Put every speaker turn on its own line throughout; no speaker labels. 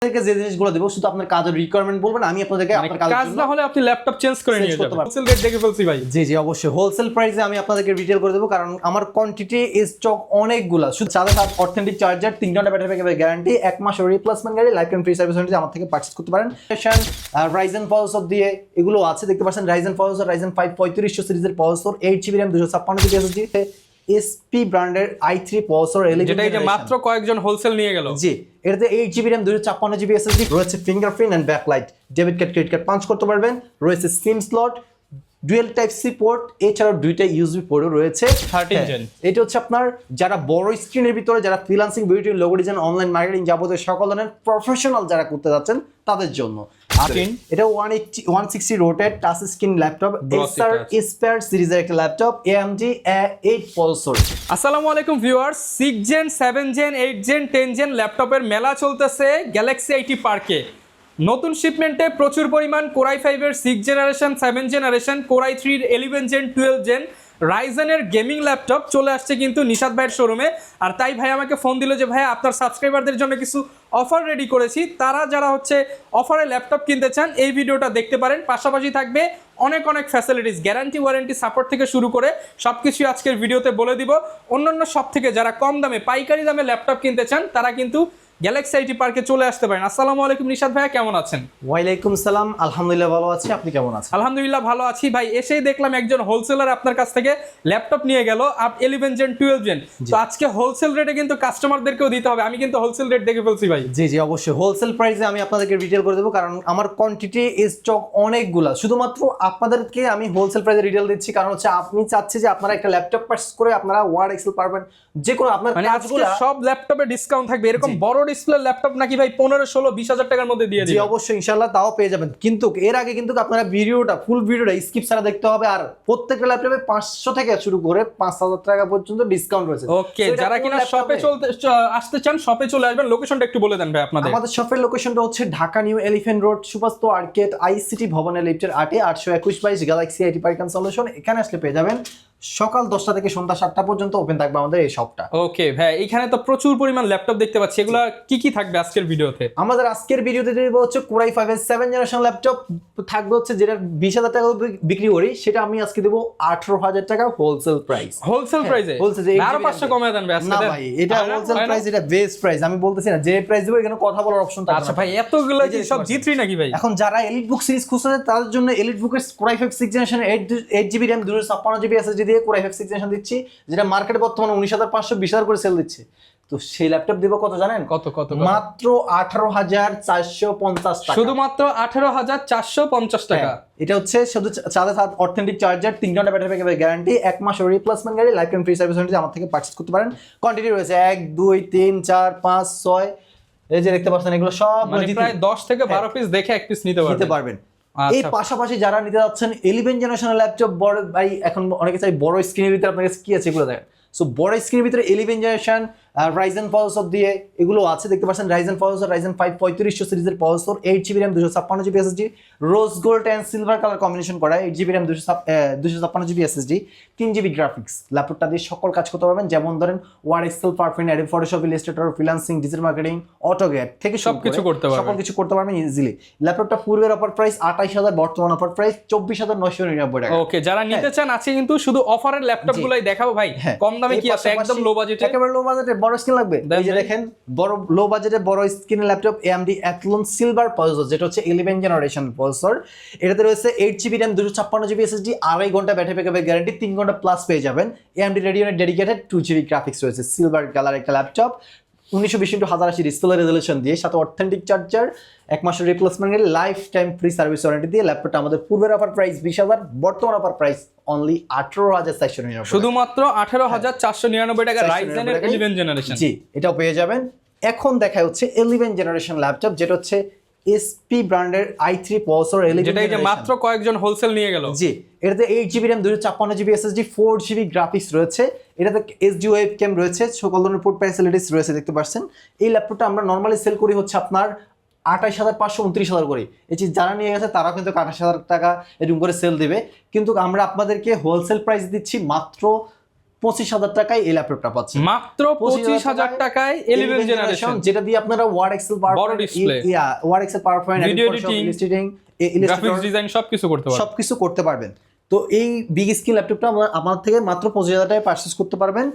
আপনাদেরকে যে জিনিসগুলো দেব শুধু আপনার কাজের রিকোয়ারমেন্ট বলবেন, আমি আপনাদেরকে আপনার
কাজ না হলে আপনি ল্যাপটপ চেঞ্জ করে নিয়ে যাবেন। হোলসেল রেট দেখে ফেলছি ভাই।
জি অবশ্যই হোলসেল প্রাইসে আমি আপনাদেরকে রিটেল করে দেবো, কারণ আমার কোয়ান্টিটি স্টক অনেকগুলা। শুধু 7 অথেন্টিক চার্জার, 3 ঘন্টা ব্যাটারি ব্যাকআপের গ্যারান্টি, 1 মাস replacement guarantee, lifetime free service warranty আমার থেকে পারচেজ করতে পারেন। রাইজেন প্রসেসর দিয়ে এগুলো আছে, দেখতে পাচ্ছেন রাইজেন প্রসেসর, রাইজেন 5 3500 সিরিজের processor, 8GB RAM 256GB SSD, SP ব্র্যান্ডের i3 প্রসেসর,
যেটা এই যে মাত্র কয়েকজন হোলসেল নিয়ে গেল।
জি এটাতে 8GB RAM 256GB SSD রয়েছে, fingerprint and backlight, debit card credit card punch করতে পারবেন, রয়েছে SIM slot, dual type C port, এছাড়াও দুইটা ইউএসবি পোর্টও রয়েছে।
13 জেন।
এটা হচ্ছে আপনার যারা বড় স্ক্রিনের ভিতরে, যারা freelancing, beauty, logo design, online marketing যাবতীয় সকল ধরনের প্রফেশনাল যারা করতে যাচ্ছেন তাদের জন্য। এটা 160 rotate touch screen laptop, Acer Aspire সিরিজের একটা ল্যাপটপ, AMD A8 প্রসেসর।
আসসালামু আলাইকুম viewers, 6 gen 7 gen 8 gen 10 gen ল্যাপটপের মেলা চলতেছে গ্যালাক্সি আইটি পার্কে। নতুন শিপমেন্টে প্রচুর পরিমাণ কোরাই 5 এর 6 জেনারেশন, 7 জেনারেশন, কোরাই 3 এর 11 জেন, 12 জেন রাইজেনের গেমিং ল্যাপটপ চলে আসছে কিন্তু নিশাদ ভাইয়ের শোরুমে। আর তাই ভাই আমাকে ফোন দিল যে ভাই আপনার সাবস্ক্রাইবারদের জন্য কিছু অফার রেডি করেছি, তারা যারা হচ্ছে অফারে ল্যাপটপ কিনতে চান এই ভিডিওটা দেখতে পারেন। পাশাপাশি থাকবে অনেক অনেক ফ্যাসিলিটিস, গ্যারান্টি ওয়ারেন্টি সাপোর্ট থেকে শুরু করে সব কিছুই আজকের ভিডিওতে বলে দিব। অন্যান্য সব থেকে যারা কম দামে পাইকারি দামে ল্যাপটপ কিনতে চান তারা কিন্তু গ্যালাক্সি আইটি পার্কে চলে আসতে পারেন। আসসালামু আলাইকুম নিশাদ ভাইয়া, কেমন আছেন?
ওয়ালাইকুম সালাম, আলহামদুলিল্লাহ ভালো আছি, আপনি কেমন আছেন?
আলহামদুলিল্লাহ ভালো আছি ভাই। এসেই দেখলাম একজন হোলসেলার আপনার কাছ থেকে ল্যাপটপ নিয়ে গেল 11 জেন 12 জেন। তো আজকে হোলসেল রেটে কিন্তু কাস্টমারদেরকেও দিতে হবে, আমি কিন্তু হোলসেল রেট দেখে ফেলছি ভাই।
জি অবশ্যই হোলসেল প্রাইসে আমি আপনাদেরকে রিটেল করে দেবো, কারণ আমার কোয়ান্টিটি স্টক অনেকগুলা। শুধুমাত্র আপনাদেরকে আমি হোলসেল প্রাইসে রিটেল দিচ্ছি কারণ হচ্ছে আপনি চাচ্ছি যে আপনারা একটা ল্যাপটপ পারচেজ করে আপনারা ওয়ার্ড এক্সেল পারবেন, যে কোনো আপনার কাজগুলো
সব ল্যাপটপে ডিসকাউন্ট থাকবে। এরকম বড় ডিসপ্লে ল্যাপটপ নাকি ভাই 15 16 20 হাজার টাকার মধ্যে দিয়ে দিবেন?
জি অবশ্যই ইনশাআল্লাহ তাও পেয়ে যাবেন, কিন্তু এর আগে কিন্তু আপনারা ফুল ভিডিওটা স্কিপ ছাড়া দেখতে হবে। আর প্রত্যেকটা ল্যাপটপে 500 থেকে শুরু করে 5000 টাকা পর্যন্ত ডিসকাউন্ট রয়েছে।
ওকে, যারা কিনা শপে আসতে চান শপে চলে আসবেন। লোকেশনটা একটু বলে দেন ভাই আপনাদের।
আমাদের শপের লোকেশনটা হচ্ছে Dhaka new elephant road, Suvastu arcade, ICT ভবনের লিফটের 8 821 galaxy IT park and solution. এখানে আসলে পেয়ে যাবেন সকাল 10টা থেকে সন্ধ্যা 7টা পর্যন্ত ওপেন থাকবে আমাদের এই শপটা।
ওকে ভাই, এখানে তো প্রচুর পরিমাণ ল্যাপটপ দেখতে পাচ্ছি, এগুলো কি কি থাকবে আজকের ভিডিওতে?
আমাদের আজকের ভিডিওতে দেব হচ্ছে কোরাই 5 এর 7 জেনারেশন ল্যাপটপ থাকবে হচ্ছে, যেটা 20,000 টাকা বিক্রি করি সেটা আমি আজকে দেব 18,000 টাকা হোলসেল প্রাইস।
হোলসেল প্রাইসে
হোলসেল
আরো 500 কমায় দেন ভাই আজকে।
না ভাই, এটা হোলসেল প্রাইস, এটা বেস্ট প্রাইস। আমি বলতেছি না যে প্রাইস দেব, এখানে কথা বলার অপশন থাকবে।
আচ্ছা ভাই, এতগুলো কি সব G3 নাকি ভাই?
এখন যারা এলিট বুক সিরিজ খুঁজছে তাদের জন্য এলিট বুকের core i 5 6 generation 8GB RAM 256GB SSD দিয়ে কোরাই 5 6 জেনারেশন দিচ্ছি, যেটা মার্কেটে বর্তমানে 19,500 20,000 করে সেল দিচ্ছে। তো সেই ল্যাপটপ দেব কত জানেন?
কত?
মাত্র 18,450 টাকা।
শুধুমাত্র 18,450 টাকা।
এটা হচ্ছে শুধু 7 অথেন্টিক চার্জার, 3 ঘন্টা ব্যাটারি ব্যাকআপের গ্যারান্টি, 1 মাস replacement guarantee, lifetime free service warranty আমার থেকে পারচেজ করতে পারেন। কোয়ান্টিটি রয়েছে 1 2 3 4 5 6, এই যে দেখতে পাচ্ছেন এগুলো সব
প্রায় 10 থেকে 12 পিস দেখে এক পিস নিতে পারবেন।
এই পাশাপাশি যারা নিতে যাচ্ছেন 11 জেনারেশনের ল্যাপটপ, বড় ভাই এখন অনেকে চাই বড় স্ক্রিনের ভিতরে আপনার কাছে কি আছে এগুলো দেখেন। সো বড় স্ক্রিনের ভিতরে 11 জেনারেশন রাইজেন প্রসেসর দিয়ে এগুলো আছে, দেখতে পাচ্ছেন রাইজেন প্রসেসর, রাইজেন 5 3500 সিরিজের processor, 8GB RAM 256GB SSD, rose gold and silver colour combination করা, 8GB RAM 256GB SSD, 3GB graphics. ল্যাপটপটা দিয়ে সকল কাজ করতে পারবেন, যেমন ধরেন Word Excel, PowerPoint, Adobe Photoshop, Illustrator, freelancing, digital marketing, AutoCAD থেকে
সবকিছু করতে পারবেন।
সকল কিছু করতে পারবেন ইজিলি। ল্যাপটপটা পূর্বের অফার প্রাইস 28,000, বর্তমান অফার প্রাইস 24,999 টাকা।
ওকে, যারা নিতে চান আছে কিন্তু শুধু অফারের ল্যাপটপগুলাই দেখাবো ভাই। কম দামে কি আছে? একদম লো বাজেটে,
একেবারে লো বাজেটে বড় স্ক্রিন লাগবে। এই যে দেখেন বড় লো বাজেটে বড় স্ক্রিনের laptop, AMD Athlon silver processor, যেটা হচ্ছে 11 জেনারেশন প্রসেসর। এটাতে রয়েছে 8GB RAM 256GB SSD, 2.5 ঘন্টা ব্যাটারি ব্যাকআপের গ্যারান্টি, 3 ঘন্টা প্লাস পেয়ে যাবেন। AMD Radeon dedicated 2GB graphics রয়েছে, সিলভার কালার একটা ল্যাপটপ, 1920x1080 ডিসপ্লে রেজোলিউশন দিয়ে, সাথে অথেন্টিক চার্জার, 1 মাসের replacement, life time free service warranty দিয়ে। ল্যাপটপটা আমাদের পূর্বের অফার প্রাইস 20,000, বর্তমান অফার প্রাইস অনলি 18,499,
শুধুমাত্র 18,499 টাকা রাইজেনের 11 জেনারেশন।
জি এটাও পেয়ে যাবেন। এখন দেখা হচ্ছে 11 জেনারেশন ল্যাপটপ, যেটা হচ্ছে SP ব্র্যান্ডের i3 প্রসেসর,
যেটা এই যে মাত্র কয়েকজন হোলসেল নিয়ে গেল।
জি এটাতে 8GB RAM 256GB SSD, 4GB graphics রয়েছে, এটাতে SD ওয়েবক্যাম রয়েছে, সকল ধরনের পোর্ট ফ্যাসিলিটিস রয়েছে, দেখতে পাচ্ছেন। এই ল্যাপটপটা আমরা নরমালি সেল করি হচ্ছে আপনার 28,500 29,000 করে। এই যে যারা নিয়ে গেছে তারা কিন্তু 28,000 টাকা এরকম করে সেল দেবে, কিন্তু আমরা আপনাদেরকে হোলসেল প্রাইস দিচ্ছি মাত্র 25,000 টাকায় এই ল্যাপটপটা পাচ্ছেন।
মাত্র 25,000 টাকায় 11 জেনারেশন,
যেটা দিয়ে আপনারা ওয়ার্ড এক্সেল পাওয়ার
বড় display,
Word Excel PowerPoint,
video editing, graphics design সবকিছু করতে পারবেন।
সবকিছু করতে পারবেন। তো এই বিগ স্ক্রিন ল্যাপটপটা আমার থেকে মাত্র 25,000 টাকায় পারচেজ করতে পারবেন,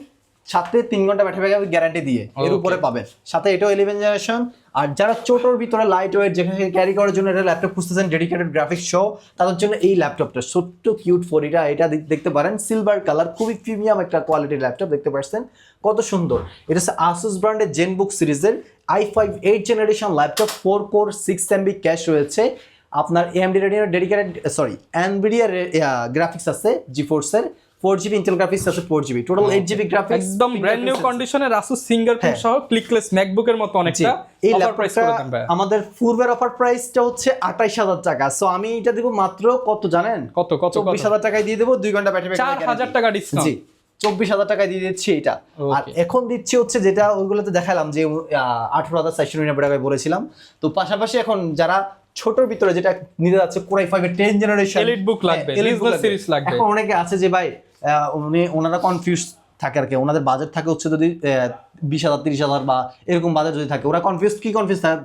সাথে 3 ঘন্টা ব্যাটারি ব্যাকআপ গ্যারান্টি দিয়ে এর উপরে পাবেন, সাথে এটাও 11 জেনারেশন। আর যারা ছোটোর ভিতরে লাইট ওয়েট যেখানে ক্যারি করার জন্য এটা ল্যাপটপ খুঁজতেছেন, ডেডিকেটেড গ্রাফিক্স সহ, তাদের জন্য এই ল্যাপটপটা ছোট্ট কিউট ফোর, এটা দেখতে পারেন, সিলভার কালার, খুবই প্রিমিয়াম একটা কোয়ালিটির ল্যাপটপ, দেখতে পাচ্ছেন কত সুন্দর। এটা হচ্ছে আসুস ব্র্যান্ডের জেনবুক সিরিজের i5 8 generation laptop, 4 core 6 MB cash রয়েছে, আপনার AMD Radeon dedicated NVIDIA graphics আছে GeForce এর, 4GB ইন্টেল গ্রাফিক্স আছে 4GB, টোটাল 8GB গ্রাফিক্স,
একদম ব্র্যান্ড নিউ কন্ডিশনে Asus ফিঙ্গারপ্রিন্ট সহ ক্লিকলেস ম্যাকবুকের মতো অনেকটা
এই
অফার প্রাইস করে দেন ভাই।
আমাদের পূর্বের অফার প্রাইসটা হচ্ছে 28,000 টাকা। সো আমি এটা দেব মাত্র কত জানেন?
কত
24,000 টাকায় দিয়ে দেব, 2 ঘন্টা ব্যাটারি ব্যাকআপ,
4,000 টাকা ডিসকাউন্ট।
জি 24,000 টাকায় দিয়ে দিচ্ছি এটা। আর এখন দিচ্ছি হচ্ছে যেটা ওইগুলোতে দেখালাম যে 18,499 টাকায় বলেছিলাম। তো পাশাপাশি এখন যারা ছোটর ভিতরে যেটা নিতে যাচ্ছে Core i5 এর 10 জেনারেশন
এলিট বুক লাগবে, বিজনেস সিরিজ লাগবে,
এখন অনেকে আছে যে ভাই ওনারা কনফিউজ থাকে আর কি, ওনাদের বাজেট থাকে হচ্ছে যদি 20,000 30,000 বা এরকম বাজেট যদি থাকে, ওরা কনফিউজ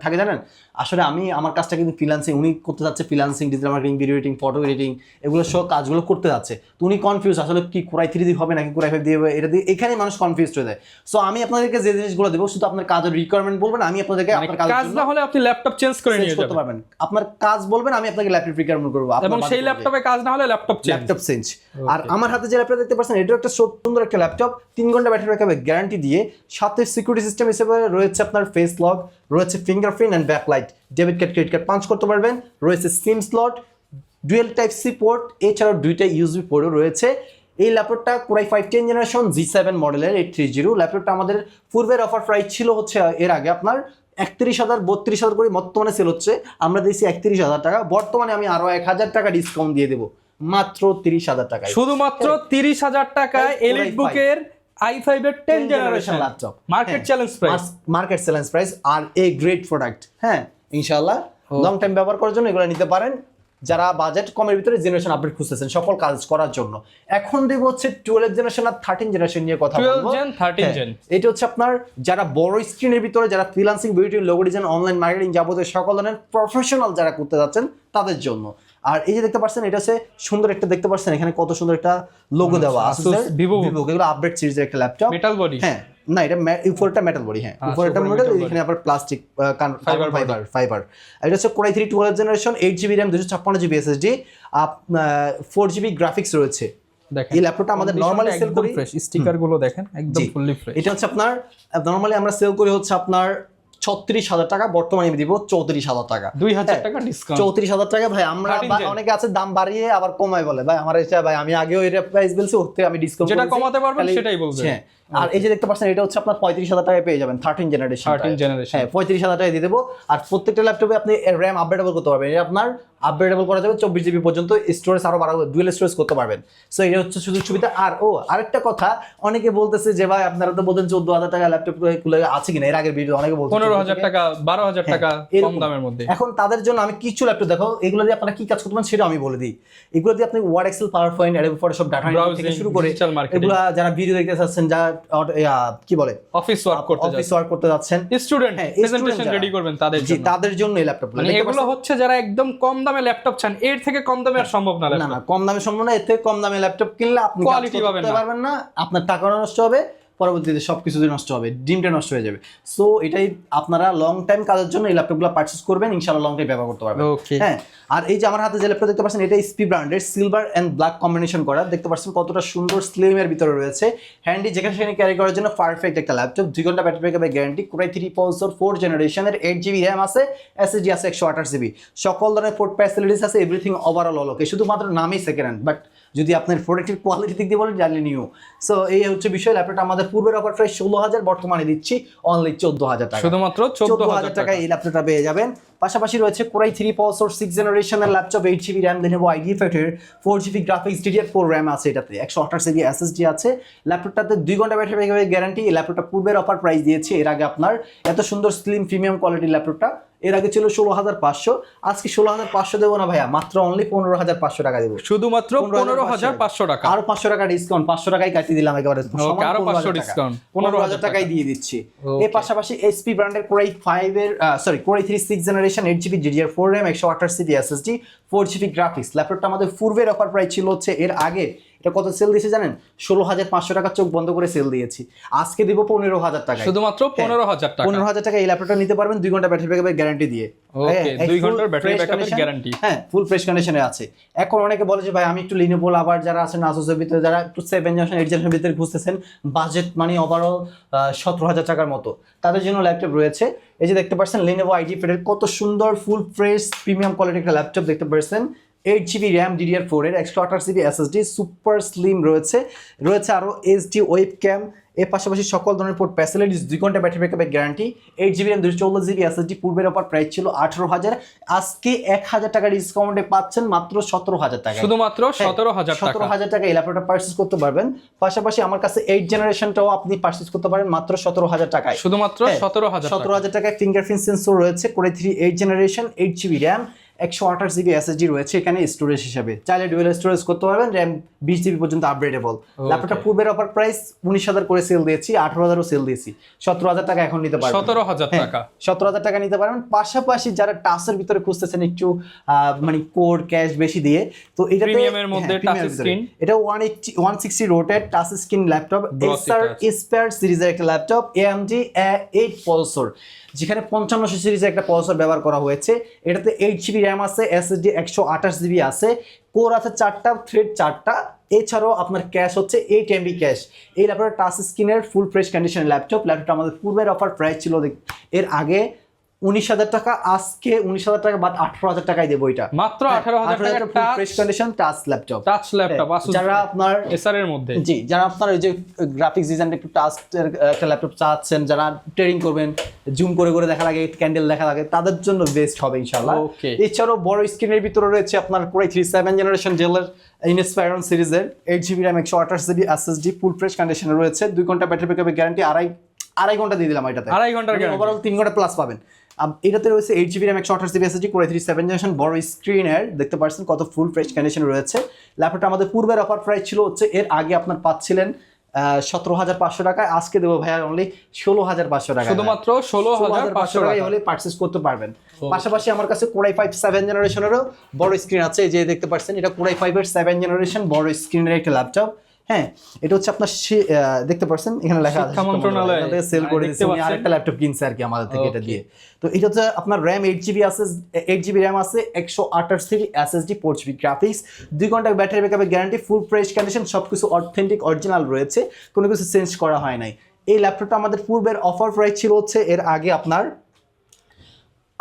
থাকে জানেন? আসলে আমি আমার কাজটা কিন্তু ফ্রিল্যান্সিং, উনি করতে যাচ্ছে freelancing, digital marketing, video editing, photo editing, এগুলো সব কাজগুলো করতে যাচ্ছে। তো উনি কনফিউজ আসলে কি Core i3 দিয়ে হবে নাকি Core i5 দিয়ে হবে, এটা দিয়ে এখানেই মানুষ কনফিউজ হয়ে যায়। সো আমি আপনাদেরকে যে জিনিসগুলো দেবো, শুধু আপনার কাজের রিকোয়ারমেন্ট বলবেন, আমি আপনাদেরকে আপনার
কাজ না হলে আপনি ল্যাপটপ চেঞ্জ করে নিয়ে
করতে পারবেন। আপনার কাজ বলবেন, আমি আপনাকে ল্যাপটপ রিকোয়ারমেন্ট করবো,
এবং সেই ল্যাপটপে কাজ না হলে ল্যাপটপ চেঞ্জ।
আর আমার হাতে যে ল্যাপটপ দেখতে পাচ্ছেন, এটাও একটা সুন্দর একটা ল্যাপটপ, 3 ঘন্টা ব্যাটারি ব্যাকআপ গ্যারান্টি দিয়ে, সাথে সিকিউরিটি সিস্টেম হিসেবে রয়েছে আপনার ফেস লক, রয়েছে fingerprint and backlight, debit card credit card punch করতে পারবেন, রয়েছে SIM slot, dual type C port, এছাড়াও 2টা USB পোর্টও রয়েছে। এই ল্যাপটপটা Core i5 10 জেনারেশন G7 মডেলের 830। ল্যাপটপটা আমাদের পূর্বের অফার প্রাইস ছিল হচ্ছে এর আগে আপনার 31,000 32,000 করে বর্তমানে সেল হচ্ছে, আমরা দিয়েছি 31,000 টাকা। বর্তমানে আমি আরো 1,000 টাকা ডিসকাউন্ট দিয়ে দেবো, মাত্র 30,000 টাকায়,
শুধুমাত্র 30,000 টাকায় এলিট বুকের i5 এর 10 generation laptop,
market challenge price আর এ গ্রেট প্রোডাক্ট। হ্যাঁ ইনশাআল্লাহ লং টাইম ব্যবহার করার জন্য এগুলো নিতে পারেন, যারা বাজেট কমের ভিতরে জেনারেশন আপডেট খুঁজতেছেন সকল কাজ করার জন্য। এখন দেব হচ্ছে 12 জেনারেশন আর 13 জেনারেশন নিয়ে কথা বলবো।
12 জেন 13 জেন
এটা হচ্ছে আপনার যারা বড় স্ক্রিনের ভিতরে, যারা freelancing, beauty, logo design, online marketing যাবতীয় সকল ধরনের প্রফেশনাল যারা করতে যাচ্ছেন তাদের জন্য। আর এই যে দেখতে পাচ্ছেন, এটা হচ্ছে সুন্দর একটা, দেখতে পাচ্ছেন এখানে কত সুন্দর একটা লোগো দেওয়া আছে, ভিভো, এগুলো আপডেট সিরিজের একটা ল্যাপটপ,
মেটাল বডি।
হ্যাঁ না, এটা উপরটা মেটাল বডি, হ্যাঁ উপরটা মেটাল, এখানে আবার প্লাস্টিক ফাইবার। এটা হচ্ছে Core i3 12 generation, 8GB RAM, 256GB SSD, 4GB graphics রয়েছে।
দেখেন
এই ল্যাপটপটা আমাদের নরমালি সেল করি,
ফ্রেশ স্টিকার গুলো দেখেন একদম ফুললি ফ্রেশ।
এটা হচ্ছে আপনার নরমালি আমরা সেল করি হচ্ছে আপনার 36,000 টাকা, বর্তমানে আমি দিব 34,000 টাকা,
2,000 টাকা ডিসকাউন্ট।
34,000 টাকা ভাই। আমরা অনেকে আছে দাম বাড়িয়ে আবার কমায় বলে, ভাই আমার এটা ভাই আমি আগেও এর প্রাইস বলছি, ওতে আমি ডিসকাউন্ট
যেটা কমাতে পারবেন সেটাই বলবেন।
হ্যাঁ, আর এই যে দেখতে পাচ্ছেন, এটা হচ্ছে আপনার 35,000 টাকায় পেয়ে যাবেন 13 জেনারেশন। হ্যাঁ 35,000 টাকায় দিয়ে দেবো। আর প্রত্যেকটা ল্যাপটপে আপনি র্যাম আপগ্রেডেবল করতে পারবেন, এটা আপনার আপগ্রেডেবল করা যাবে 24GB পর্যন্ত, স্টোরেজ আরো বাড়াবো, ডুয়াল স্টোরেজ করতে পারবেন। সো এটা হচ্ছে সুযোগ সুবিধা। আর আরেকটা কথা, অনেকে বলতেছে যে ভাই আপনারা তো বলতেন 14,000 টাকা ল্যাপটপ আছে কিনা, এর আগের ভিডিও অনেকে বলতেন
15,000 টাকা 12,000 টাকা কম দামের মধ্যে।
এখন তাদের জন্য আমি কিছু ল্যাপটপ দেখো, এগুলো দিয়ে আপনারা কি কাজ করতে পারেন সেটা আমি বলে দিই। এগুলো দিয়ে আপনি Word, Excel, PowerPoint, Adobe Photoshop, data entry থেকে শুরু করে এগুলো যারা ভিডিও দেখতে চাচ্ছেন, যারা কি বলে
অফিস ওয়ার্ক করতে
যাচ্ছেন,
স্টুডেন্ট প্রেজেন্টেশন রেডি করবেন, তাদের
জন্য এই ল্যাপটপগুলো।
মানে এগুলো হচ্ছে যারা একদম কম দামে ল্যাপটপ চান, এর থেকে কম দামে আর সম্ভব না।
না কম দামে সম্ভব না, এর থেকে কম দামে ল্যাপটপ কিনলে আপনি
কোয়ালিটি
পাবেন না, আপনার টাকা নষ্ট হবে, পরবর্তীতে সবকিছু নষ্ট হবে, ডিমটা নষ্ট হয়ে যাবে। সো এটাই আপনারা লং টাইম কাজের জন্য এই ল্যাপটপগুলো পারচেজ করবেন, ইনশাআল্লাহ লং টাইম ব্যবহার করতে পারবেন। হ্যাঁ, আর এই যে আমার হাতে যে ল্যাপটপ দেখতে পাচ্ছেন, এটা এসপি ব্র্যান্ডের, সিলভার এন্ড ব্ল্যাক কম্বিনেশন করা, দেখতে পাচ্ছেন কতটা সুন্দর স্লিমের ভিতরে রয়েছে, হ্যান্ডি যেখানে সেখানে ক্যারি করার জন্য পারফেক্ট একটা ল্যাপটপ। 2 ঘন্টা ব্যাটারি ব্যাকআপের গ্যারান্টি, Core i3 Pulsar 4 জেনারেশনের, 8GB RAM আছে, SSD আছে 128GB, সকল ধরনের পোর্ট ফ্যাসিলিটিস আছে, এভরিথিং ওভারঅল অল ওকে, শুধুমাত্র নামই সেকেন্ড হ্যান্ড, বাট যদি আপনার প্রোডাক্টের কোয়ালিটি দিক দিয়ে বলেন জানলে নিউ। সো এই হচ্ছে বিষয়। ল্যাপটপটা আমাদের পূর্বের অফার প্রাইস 16,000, বর্তমানে দিচ্ছি অনলি 14,000 টাকা,
শুধুমাত্র 14,000
টাকায় এই ল্যাপটপটা পেয়ে যাবেন। পাশাপাশি রয়েছে Core i3 Pulsar 6 জেনারেশনের ল্যাপটপ, 8GB RAM দিয়ে নেবো, IDFAT এর 4GB গ্রাফিক্স, DDR4 RAM আছে, এটাতে 128GB SSD আছে। ল্যাপটপটাতে 2 ঘন্টা ব্যাটারি ব্যাকআপের গ্যারান্টি। এই ল্যাপটপটা পূর্বের অফার প্রাইস দিয়েছি এর আগে আপনার, এত সুন্দর স্লিম প্রিমিয়াম কোয়ালিটির ল্যাপটপটা এর আগে ছিল 16,500, আজকে 16,500 দেবো না ভাইয়া, মাত্র অনলি 15,500 টাকা দেবো,
শুধুমত্র 15,500 টাকা,
আরো 500 টাকা ডিসকাউন্ট, 500 টাকাই কাটিয়ে দিলাম একেবারে,
ওকে, আরো 500 ডিসকাউন্ট,
15,000 টাকাই দিয়ে দিচ্ছি। এর পাশাপাশি এইচপি ব্র্যান্ডের Core i5 এর Core i3 6th generation 8GB DDR4 RAM 128GB SSD 4GB graphics ল্যাপটপটা আমাদের পূর্বের অফার প্রাইস ছিল হচ্ছে এর আগে, এটা কত সেল দিয়েছে জানেন? 16,500 টাকা চোখ বন্ধ করে সেল দিয়েছি, আজকে দিব 15,000 টাকা,
শুধুমাত্র 15,000 টাকা।
15,000 টাকা এই ল্যাপটপটা নিতে পারবেন 2 ঘন্টা ব্যাটারি ব্যাকআপের গ্যারান্টি দিয়ে।
ওকে, 2 ঘন্টার ব্যাটারি ব্যাকআপের গ্যারান্টি,
হ্যাঁ, ফুল ফ্রেশ কন্ডিশনে আছে। এখন অনেকে বলে যে ভাই আমি একটু Lenovo, আবার যারা আছেন Asus-এর ভিতরে, যারা একটু 7 জেনারেশন 8 জেনারেশনের ভিতরে খুঁজতেছেন, বাজেট মানে ওভারঅল 17,000 টাকার মতো, তাদের জন্য ল্যাপটপ রয়েছে। এই যে দেখতে পাচ্ছেন Lenovo IdeaPad এর কত সুন্দর ফুল ফ্রেশ প্রিমিয়াম কোয়ালিটির একটা ল্যাপটপ দেখতে পাচ্ছেন, 8GB RAM DDR4 এর 128GB SSD সুপার স্লিম রয়েছে, আরো HD ওয়েবক্যাম, এর পাশাপাশি সকল ধরনের পোর্ট ফ্যাসিলিটিস, 2 ঘন্টা ব্যাটারি ব্যাকআপের guarantee, 8GB RAM 216GB SSD, পূর্বের অফার প্রাইস ছিল 18,000, আজকে 1,000 টাকা ডিসকাউন্টে পাচ্ছেন মাত্র 17,000 টাকা,
শুধুমাত্র 17,000 টাকা।
17,000 টাকা এই ল্যাপটপটা পারচেজ করতে পারবেন। পাশাপাশি আমার কাছে 8 জেনারেশনটাও আপনি পারচেজ করতে পারেন মাত্র 17,000 টাকায়,
শুধুমাত্র 17,000
টাকায় ফিঙ্গারপ্রিন্ট সেন্সর রয়েছে, Core i3 8 generation 8GB RAM 128GB SSD রয়েছে এখানে স্টোরেজ হিসেবে, চাইলে ডুয়াল স্টোরেজ করতে পারবেন, RAM 20GB পর্যন্ত আপগ্রেডেবল। ল্যাপটপটা পূর্বের অফার প্রাইস 19,000 করে সেল দিয়েছি, 18,000ও সেল দিয়েছি, 17,000 টাকা এখন নিতে পারবেন,
17,000 টাকা,
17,000 টাকা নিতে পারবেন। পাশাপাশি যারা টাচের ভিতরে খুঁজতেছেন একটু মানে কোর ক্যাশ বেশি দিয়ে, তো এটা
প্রিমিয়ামের মধ্যে টাচ স্ক্রিন,
এটা 160 রোটেড touch screen laptop, Acer Aspire সিরিজের একটা ল্যাপটপ, AMD A8 প্রসেসর, যেখানে 5500 সিরিজের একটা প্রসেসর ব্যবহার করা হয়েছে। এটাতে 8GB RAM আছে, SSD 128GB আছে, কোর আছে 4টা, থ্রেড 4টা, এছাড়াও আপনার ক্যাশ হচ্ছে 8MB ক্যাশ। এই ল্যাপটপের টাচ স্ক্রিনের ফুল ফ্রেশ কন্ডিশনের ল্যাপটপটা আমাদের পূর্বের অফার প্রাইস ছিল এর আগে 19,000 টাকা, আজকে 19,000 টাকা বাদ 18,000 টাকায় দেবো, এটা
মাত্র 18,000 টাকা
ফুল ফ্রেশ কন্ডিশন টাচ ল্যাপটপ, যারা আপনার
Acer এর মধ্যে,
জি, যারা আপনার ওই যে গ্রাফিক্স ডিজাইন একটু টাচ একটা ল্যাপটপ চাচ্ছেন, যারা ট্রেডিং করবেন, জুম করে করে দেখা লাগে, ক্যান্ডেল দেখা লাগে, তাদের জন্য বেস্ট হবে ইনশাআল্লাহ। এছাড়াও বড় স্ক্রিনের ভিতরে রয়েছে আপনার Core i3 7 জেনারেশন ডেলের Inspiron সিরিজের 8GB RAM 128GB SSD ফুল ফ্রেশ কন্ডিশনে রয়েছে, 2 ঘন্টা ব্যাটারি ব্যাকআপের গ্যারান্টি, আড়াই ঘন্টা দিয়ে দিলাম এটাতে,
2.5 ঘন্টার গ্যারান্টি,
ওভারঅল 3 ঘন্টা প্লাস পাবেন। এটাতে রয়েছে 8GB RAM 128GB SSD, Core i3 7 generation বড় স্ক্রিনের, দেখতে পাচ্ছেন কত ফুল ফ্রেশ কন্ডিশন রয়েছে। ল্যাপটপটা আমাদের পূর্বের অফার প্রাইস ছিল হচ্ছে এর আগে আপনার পাচ্ছিলেন 17,500 টাকায়, আজকে দেবো ভাইয়া অনলি 16,500 টাকা,
শুধুমাত্র 16,500 টাকা
হলে পারচেজ করতে পারবেন। পাশাপাশি আমার কাছে Core i5 7 জেনারেশনেরও বড় স্ক্রিন আছে, এই যে দেখতে পাচ্ছেন, এটা Core i5 এর 7 জেনারেশন বড় স্ক্রিনের একটা ল্যাপটপ। হ্যাঁ, এটা হচ্ছে আপনার দেখতে পাচ্ছেন এখানে লেখা আছে,
শিক্ষা মন্ত্রণালয়
সেল করে দিয়েছে, উনি আরেকটা ল্যাপটপ কিনছে আর কি আমাদের থেকে এটা দিয়ে। তো এটা হচ্ছে আপনার RAM 8GB RAM আছে, 128GB SSD 4GB গ্রাফিক্স, 2 ঘন্টা ব্যাটারি ব্যাকআপের গ্যারান্টি, ফুল ফ্রেশ কন্ডিশন, সবকিছু অথেন্টিক অরিজিনাল রয়েছে, কোনো কিছু চেঞ্জ করা হয় নাই। এই ল্যাপটপটা আমাদের পূর্বের অফার প্রাইস ছিল হচ্ছে এর আগে আপনার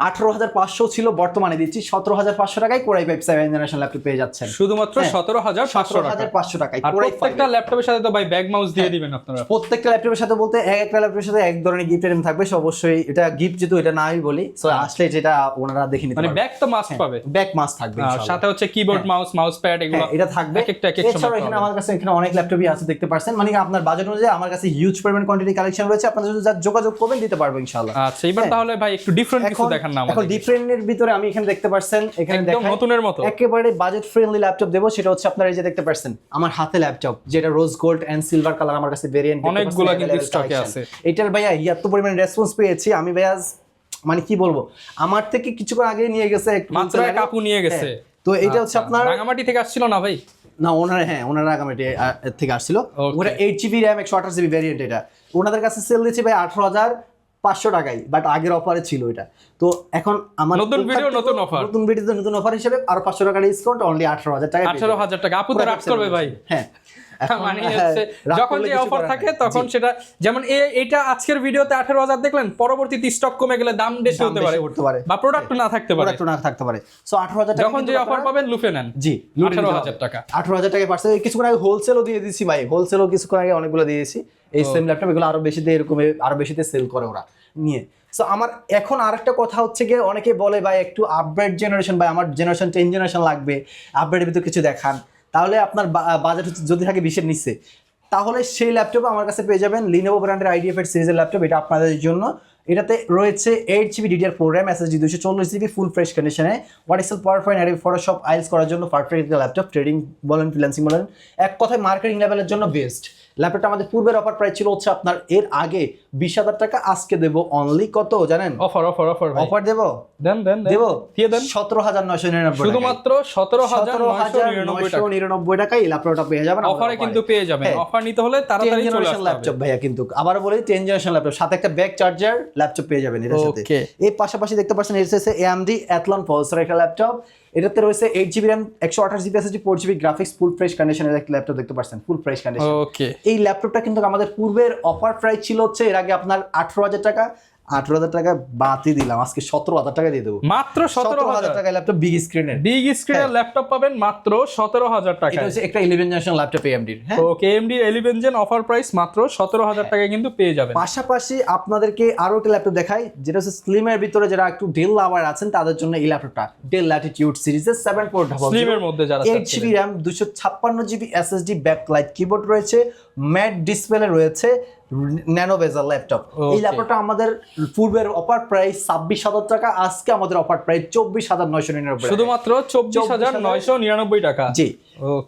18,500 ছিল, বর্তমানে দিচ্ছি 17,500 টাকায় Core i5 7 জেনারেশন ল্যাপটপ পেয়ে যাচ্ছেন,
শুধুমাত্র 17,500
টাকায়।
প্রত্যেকটা ল্যাপটপের সাথে তো ভাই ব্যাগ মাউস দিয়ে দিবেন আপনারা,
প্রত্যেকটা ল্যাপটপের সাথে বলতে একটা ল্যাপটপের সাথে এক ধরনের গিফট আইটেম থাকবে, অবশ্যই এটা গিফট যেহেতু এটা নাই বলি, সো আসলে যেটা ওনারা দেখে নিতে
মানে
পারবে,
ব্যাগ তো মাস্ট পাবে,
ব্যাগ মাস্ট থাকবে
আর সাথে হচ্ছে কিবোর্ড মাউস প্যাড এগুলো
এটা থাকবে,
একটা
এছাড়াও এখানে আমার কাছে এখানে অনেক ল্যাপটপই আছে দেখতে পাচ্ছেন, মানে আপনার বাজেট অনুযায়ী আমার কাছে হিউজ পরিমাণ কোয়ান্টিটি কালেকশন রয়েছে, আপনারা যদি যোগাযোগ করবেন দিতে পারবো ইনশাআল্লাহ।
আচ্ছা, এবার তাহলে ভাই একটু ডিফারেন্ট কিছু দেখান না আমাদের।
এখন ডিফারেন্টের ভিতরে আমি এখানে দেখতে পাচ্ছেন, এখানে
একদম নতুনের মতো
একেবারে বাজেট ফ্রেন্ডলি ল্যাপটপ দেবো, সেটা হচ্ছে আপনারা এই যে দেখতে পাচ্ছেন আমার হাতে ল্যাপটপ, যেটা rose gold and silver colour আমার কাছে ভেরিয়েন্ট
অনেকগুলো কিন্তু স্টকে আছে।
এটার ভাইয়া এত পরিমাণ রেসপন্স পেয়েছি, আমি ভাইয়া মানে কি বলবো, আমার থেকে কিছুক্ষণ আগে নিয়ে গেছে,
মাত্র এক আপু নিয়ে গেছে।
তো এটা হচ্ছে আপনার
রাঙামাটি থেকে আসছিল না ভাই?
না, ওনারা রাঙামাটি থেকে আসছিল, ওটা 8GB RAM 128GB ভেরিয়েন্ট, এটা ওনাদের কাছে সেল দিচ্ছে ভাই 18,500 টাকায়, বাট আগের অফারে ছিল এটা। তো এখন আমার
নতুন ভিডিও নতুন
ভিডিওতে নতুন অফার হিসেবে আরো 500 টাকা ডিসকাউন্ট, অনলি 18,000 টাকা,
18,000 টাকা। আপু তো রাফ করবে ভাই।
হ্যাঁ,
মানে হচ্ছে যখন যে অফার থাকে তখন সেটা, যেমন এটা আজকের ভিডিওতে 18,000 দেখলেন, পরবর্তীতে স্টক কমে গেলে দাম বেশি হতে পারে বা প্রোডাক্ট না থাকতে পারে, সো 18,000 টাকা যখন যে অফার পাবেন লুফে নেন।
জি,
18,000 টাকা,
18,000 টাকায় পারছে। কিছুক্ষণ আগে হোলসেলও দিয়ে দিয়েছি ভাই, হোলসেলও কিছুক্ষণ আগে অনেকগুলো দিয়েছি, এই সেম ল্যাপটপ এগুলো আরো বেশিতে এরকম আরো বেশিতে সেল করে ওরা নিয়ে। সো আমার এখন আরেকটা কথা হচ্ছে গিয়ে, অনেকে বলে ভাই একটু আপগ্রেড জেনারেশন, ভাই আমার জেনারেশন 10 জেনারেশন লাগবে, আপগ্রেডের ভিতরে কিছু দেখান, তাহলে আপনার বাজেট যদি থাকে 20-এর নিচে, তাহলে সেই ল্যাপটপ আমার কাছে পেয়ে যাবেন Lenovo ব্র্যান্ডের IdeaPad সিরিজের ল্যাপটপ, এটা আপনাদের জন্য। এটাতে রয়েছে 8GB DDR4 RAM, SSD 240GB, full fresh কন্ডিশনে, Word Excel, PowerPoint, Adobe Photoshop, IELTS করার জন্য পারফেক্ট ল্যাপটপ, ট্রেডিং বলেন, ফ্রিল্যান্সিং বলেন, এক কথায় মার্কেটিং লেভেলের জন্য বেস্ট। ল্যাপটপটা আমাদের পূর্বের অফার প্রাইস ছিল হচ্ছে আপনার এর আগে 20,000 টাকা, আজকে দেবো অনলি কত জানেন?
অফার
অফার দেবো,
দেবো
17,999
শুধুমাত্র
17,999 টাকায় ল্যাপটপটা পেয়ে যাবেন।
অফারে কিন্তু পেয়ে যাবেন। অফার নিতে হলে তাড়াতাড়ি চলে আসতে হবে।
ল্যাপটপ ভাইয়া, কিন্তু আবার বলি 10 জেনারেশন ল্যাপটপ, সাথে একটা ব্যাক চার্জার ল্যাপটপ পেয়ে যাবেন এর সাথে। এই পাশাপাশি দেখতে পাচ্ছেন এর সাথে AMD Athlon প্রসেসর একটা ল্যাপটপ, এটাতে রয়েছে 8GB RAM, 128GB SSD, 4GB graphics, full fresh কন্ডিশনের একটা ল্যাপটপ দেখতে পাচ্ছেন, ফুল ফ্রেশ কন্ডিশন। এই ল্যাপটপটা কিন্তু আমাদের পূর্বের অফার প্রাইস ছিল হচ্ছে এর আগে আপনার 18,000 টাকা, 18,000 টাকা বাদই দিলাম, আজকে 17,000 টাকা দিয়ে দেবো।
মাত্র 17,000
টাকা ল্যাপটপ, বিগ স্ক্রিনের
ল্যাপটপ পাবেন মাত্র 17,000 টাকা।
এটা হচ্ছে একটা 11 জেনারেশন ল্যাপটপ AMD এর। হ্যাঁ,
ওকে, AMD 11 জেন অফার প্রাইস মাত্র 17,000 টাকায় কিন্তু পেয়ে যাবেন।
পাশাপাশি আপনাদেরকে আরো একটা ল্যাপটপ দেখাই, যেটা হচ্ছে স্লিমের ভিতরে যারা একটু ডেল লাভার আছেন তাদের জন্য এই ল্যাপটপটা, ডেল ল্যাটিটিউড সিরিজের 7 পোর্ট
স্লিমের মধ্যে যারা
8GB RAM, 256GB SSD, backlight keyboard রয়েছে, ম্যাট ডিসপ্লে রয়েছে, ন্যানো বেজাল ল্যাপটপ। এই ল্যাপটপটা আমাদের পূর্বের অফার প্রাইস 26,000 টাকা, আজকে আমাদের অফার প্রাইস 24,999
শুধুমাত্র 24,999 টাকা
জি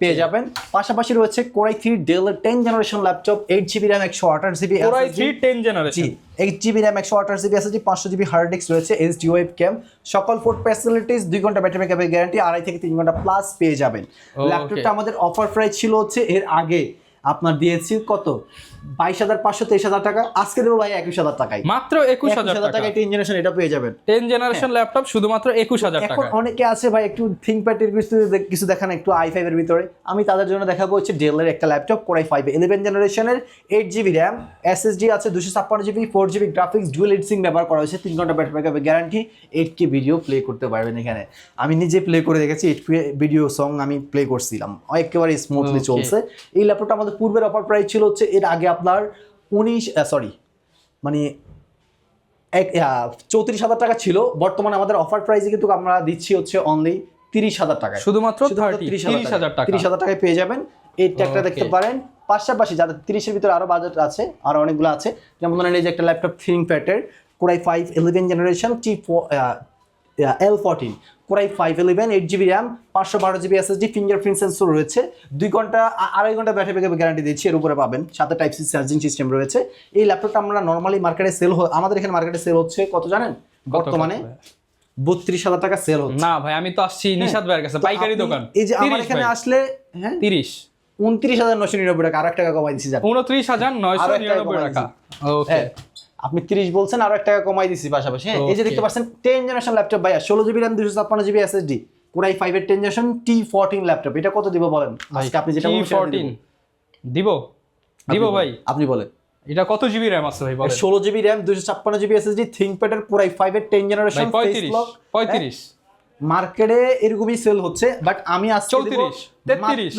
পেয়ে যাবেন। পাশাপাশি রয়েছে Core i3 Dell 10 generation laptop, 8GB RAM, 128GB
Core i3 10 generation,
8GB RAM, 128GB SSD, 500GB hard disk রয়েছে, HD ওয়েবক্যাম, সকল পোর্ট ফ্যাসিলিটিস, 2 ঘন্টা ব্যাটারি ব্যাকআপের গ্যারান্টি, 2.5 থেকে 3 ঘন্টা প্লাস পেয়ে যাবেন। ল্যাপটপটা আমাদের অফার প্রাইস ছিল হচ্ছে এর আগে আপনার দিয়েছি কত, 22,500, 23,000 টাকা, আজকে দেবো ভাই 21,000 টাকায়,
মাত্র 21,000 টাকা
10 জেনারেশন এটা পেয়ে যাবেন।
10 জেনারেশন ল্যাপটপ শুধুমাত্র 21,000 টাকা।
এখন অনেকে আছে ভাই একটু থিংকপ্যাডের কিছু দেখান একটু i5 এর ভিতরে, আমি তাদের জন্য দেখাবো হচ্ছে ডেলের একটা ল্যাপটপ, Core i5 11 জেনারেশনের, 8GB RAM, SSD আছে 256GB, 4GB graphics, dual heatsink ব্যবহার করা হয়েছে, 3 ঘন্টা ব্যাটারি ব্যাকআপের গ্যারান্টি, 8K ভিডিও প্লে করতে পারবেন এখানে। আমি নিজে প্লে করে দেখেছি, 8K ভিডিও সং আমি প্লে করছিলাম, একেবারে স্মুথলি চলছে। এই ল্যাপটপটা আমাদের পূর্বের অফার প্রাইস ছিল হচ্ছে এর আগে আপনার 34,000 টাকা ছিল, বর্তমানে আমাদের অফার প্রাইসে কিন্তু আমরা দিচ্ছি হচ্ছে অনলি 30,000 টাকা,
শুধুমাত্র 30,000 টাকা
30,000 টাকায় পেয়ে যাবেন। এই ট্যাগটা দেখতে পারেন। পাশাপাশি যাদের 30-এর ভিতরে আরো বাজেট আছে, আর অনেকগুলো আছে, যেমন ধরেন এই যে একটা ল্যাপটপ থিংকপ্যাডের Core i5 11 generation L14, Core i5 11, 8GB RAM, 512GB SSD, fingerprint sensor রয়েছে, 2 ঘন্টা 2.5 ঘন্টা ব্যাটারি ব্যাকআপ গ্যারান্টি দিচ্ছি, এর উপরে পাবেন, সাথে টাইপ সি চার্জিং সিস্টেম রয়েছে। এই ল্যাপটপটা আমরা নরমালি মার্কেটে সেল আমাদের এখানে মার্কেটে সেল হচ্ছে কত জানেন? বর্তমানে 32,000 টাকা সেল হচ্ছে।
না ভাই, আমি তো আসছি নিশাদ ভাইয়ের কাছে, পাইকারি দোকান।
এই যে আমার এখানে আসলে হ্যাঁ 29,999 টাকা, আর 1 টাকা কমাই দিছি,
29,999 টাকা। ওকে,
আপনি 30 বলছেন, আর 1 টাকা কমাই দিছি পাশাপাশি। এই যে দেখতে পাচ্ছেন 10 জেনারেশন ল্যাপটপ ভাইয়া, 16GB RAM, 256GB SSD, Core i5 এর 10 জেনারেশন T14 ল্যাপটপ, এটা কত দিব বলেন? আজকে আপনি যেটা বলছেন
T14 দিব ভাই,
আপনি বলেন
এটা কত জিবি RAM আছে ভাই বলেন?
16GB RAM, 256GB SSD, ThinkPad এর Core i5 এর 10 জেনারেশন,
35
মার্কেটে এরকমই সেল হচ্ছে, বাট আমি আজকে
34 33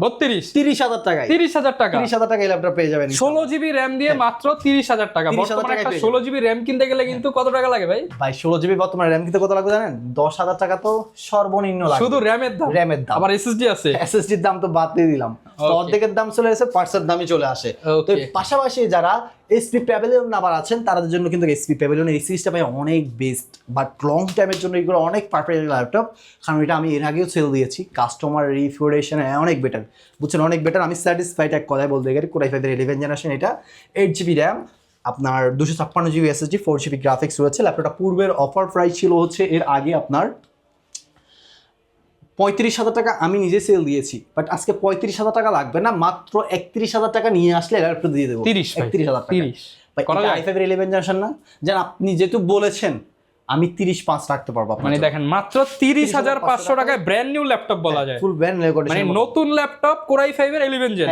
32
30,000 টাকায়
30,000 টাকা
30,000 টাকায় ল্যাপটপ পেয়ে যাবেন।
16GB RAM দিয়ে মাত্র 30,000 টাকা। বর্তমানে একটা 16GB RAM কিনতে গেলে কিন্তু কত টাকা লাগে ভাই?
ভাই 16GB বর্তমানে RAM কিনতে কত লাগবে জানেন? 10,000 টাকা তো সর্বনিম্ন লাগে,
শুধু RAM এর দাম। আবার SSD আছে,
SSD এর দাম তো বাদ দিয়ে দিলাম, তো অর্ধেকের দাম চলে আসে, পার্টসের দামই চলে আসে। তো পাশাপাশি যারা SP প্যাভিলিয়ন নাম্বার আছেন তাদের জন্য কিন্তু SP প্যাভিলিয়নের এই সিরিজটা ভাই অনেক বেস্ট, বাট লং টাইমের জন্য এগুলো অনেক পারফেক্ট ল্যাপটপ, কারণ এটা আমি এর আগেও সেল দিয়েছি, কাস্টমার রিফিউরেশন অনেক বেটার, বুঝছেন, অনেক বেটার। আমি স্যাটিসফাইড এক কথায় বলতে গেলে। Core i5 এর 11 জেনারেশন, এটা 8GB RAM, আপনার 256GB SSD, 4GB গ্রাফিক্স রয়েছে। ল্যাপটপটা পূর্বের অফার প্রাইস ছিল হচ্ছে এর আগে আপনার 35,000 টাকা, আমি নিজে সেল দিয়েছি, বাট আজকে 35,000 টাকা লাগবে না, মাত্র 31,000 টাকা নিয়ে আসলে ল্যাপটপ দিয়ে দেবো। 31,000 টাকা i5 এর 11 জেনারেশন না, যেন আপনি যেহেতু বলেছেন আমি 30,500 রাখতে পারবো,
মানে দেখেন মাত্র 30,500 টাকায় ব্র্যান্ড নিউ ল্যাপটপ বলা যায়,
ফুল ব্র্যান্ড নিউ কন্ডিশন,
মানে নতুন ল্যাপটপ Core i5 এর 11 জেন,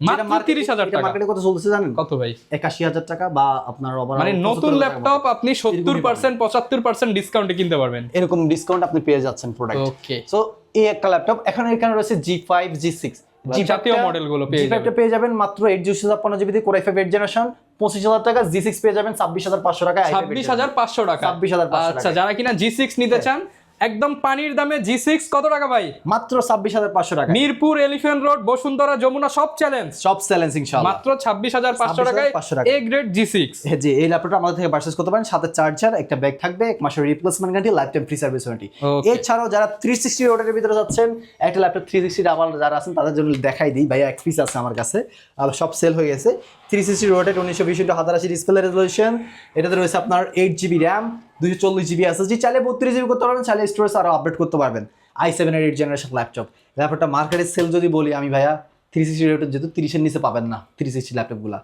মাত্র 30,000 টাকা।
মার্কেটে কত চলছে জানেন?
কত ভাই?
81,000 টাকা, বা আপনার
মানে নতুন ল্যাপটপ আপনি 70% 75% ডিসকাউন্টে কিনতে পারবেন,
এরকম ডিসকাউন্ট আপনি পেয়ে যাচ্ছেন প্রোডাক্ট।
ওকে,
সো এই একটা ল্যাপটপ এখন এখানে রয়েছে G5 G6
জাতীয় মডেলগুলো পেয়ে যাবেন।
G5 পেয়ে যাবেন মাত্র 8GB দিয়ে, Core i5 8 জেনারেশন 25,000 টাকা, G6 পেয়ে যাবেন 26,500 টাকা,
26,500 টাকা।
26,500
আচ্ছা, যারা কিনা G6 নিতে চান একদম পানির দামে G6 কত টাকা ভাই?
মাত্র 26,500 টাকা।
মিরপুর, এলিফ্যান্ট রোড, বসুন্ধরা, যমুনা সব চ্যালেঞ্জ,
সব চ্যালেঞ্জ ইনশাআল্লাহ
মাত্র 26,500 টাকায়
26,500 টাকা।
A grade G6।
হ্যাঁ জি, এই ল্যাপটপটা আমাদের থেকে পারচেজ করতে পারেন, সাথে চার্জার, একটা ব্যাগ থাকবে, 1 মাসের replacement guarantee, lifetime free service warranty.
Okay.
এছাড়াও যারা 360 রোডের ভিতরে যাচ্ছেন, একটা ল্যাপটপ 360 আবার যারা আছেন তাদের জন্য দেখাই দিই ভাইয়া, এক পিস আছে আমার কাছে, আর সব সেল হয়ে গেছে। 360 রোটেট 1920x1080 ডিসপ্লে রেজলিউশন, এটাতে রয়েছে আপনার 8GB র্যাম, 240GB SSD, চাইলে 32GB করতে পারবেন, চাইলে স্টোরেজ আরও আপডেট করতে পারবেন। i7 এর 8th জেনারেশন ল্যাপটপ। ল্যাপটপটা মার্কেটের সেল যদি বলি আমি ভাইয়া, 360 রোটেট যেহেতু 30-এর নিচে পাবেন না 360 ল্যাপটপগুলো।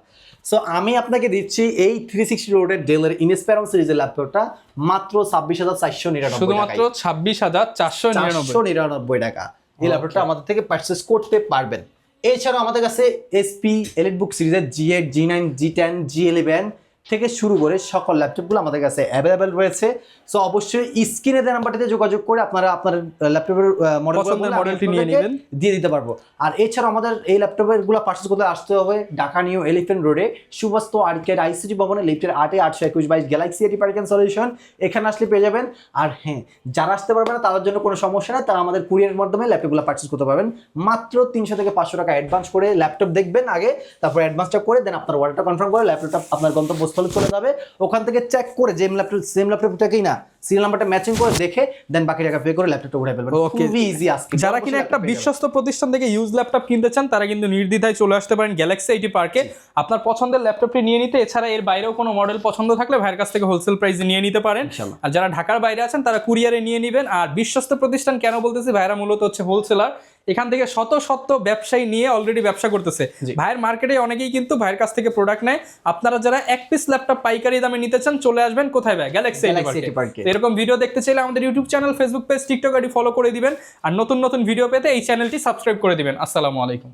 সো আমি আপনাকে দিচ্ছি এই 360 রোটেট ডেলের ইনস্পায়রন সিরিজের ল্যাপটপটা মাত্র 26,499
শুধুমাত্র 26,499
টাকা। এই ল্যাপটপটা আমাদের থেকে পারচেজ করতে পারবেন। এছাড়াও আমাদের কাছে এসপি এলিটবুক সিরিজের G8, G9, G10, G11 থেকে শুরু করে সকল ল্যাপটপগুলো আমাদের কাছে অ্যাভেলেবেল রয়েছে। সো অবশ্যই স্ক্রিনে দেওয়া নাম্বারটিতে যোগাযোগ করে আপনারা আপনার ল্যাপটপের
মডেলটি নিয়ে নেবেন,
দিয়ে দিতে পারবো। আর এছাড়াও আমাদের এই ল্যাপটপেরগুলো পারচেজ করতে আসতে হবে ঢাকা নিউ এলিফ্যান্ট রোডে সুভাষ আর্কেড আইসিটি ভবনে, লিফটের 8-এ 821-22 গ্যালাক্সি এটি পার্কেন সলিউশন, এখানে আসলে পেয়ে যাবেন। আর হ্যাঁ, যারা আসতে পারবে না তাদের জন্য কোনো সমস্যা নেই, তারা আমাদের কুরিয়ারের মাধ্যমে ল্যাপটপগুলো পারচেজ করতে পারবেন। মাত্র 300 থেকে 500 টাকা অ্যাডভান্স করে ল্যাপটপ দেখবেন আগে, তারপর অ্যাডভান্সটা করে দেন আপনার অর্ডারটা কনফার্ম করে ল্যাপটপটা আপনার গন্তব্যস্থলে চলে যাবে। ওখান থেকে চেক করে যে সেম ল্যাপটপটাকেই না সিরিয়াল নাম্বারটা ম্যাচিং করে দেখে দেন বাকি টাকা পে করে ল্যাপটপটা উঠাই ফেলবেন। খুবই ইজি আজকে।
যারা কিনা একটা বিশ্বস্ত প্রতিষ্ঠান থেকে ইউজ ল্যাপটপ কিনতে চান তারা কিন্তু নির্দ্বিধায় চলে আসতে পারেন গ্যালাক্সি আইটি পার্কে আপনার পছন্দের ল্যাপটপটি নিয়ে নিতে। এছাড়া এর বাইরেও কোনো মডেল পছন্দ থাকলে ভাইয়ের কাছ থেকে হোলসেল প্রাইসে নিয়ে নিতে পারেন। আর যারা ঢাকার বাইরে আছেন তারা কুরিয়ারে নিয়ে নেবেন। আর বিশ্বস্ত প্রতিষ্ঠান কেন বলতেছি, ভাইরা মূলত হচ্ছে হোলসেলার, এখান থেকে শত শত ব্যবসায়ী নিয়ে অলরেডি ব্যবসা করতেছে। ভাইয়ের মার্কেটে অনেকেই কিন্তু ভাইয়ের কাছ থেকে প্রোডাক্ট নেয়। আপনারা যারা এক পিস ল্যাপটপ পাইকারি দামে নিতে চান চলে আসবেন কোথায় ভাই? গ্যালাক্সি আইটি পার্কে। এরকম ভিডিও দেখতে চাইলে আমাদের YouTube channel, Facebook page, TikTok ID follow করে দিবেন। আর নতুন নতুন ভিডিও পেতে এই চ্যানেলটি সাবস্ক্রাইব করে দিবেন। আসসালামু আলাইকুম।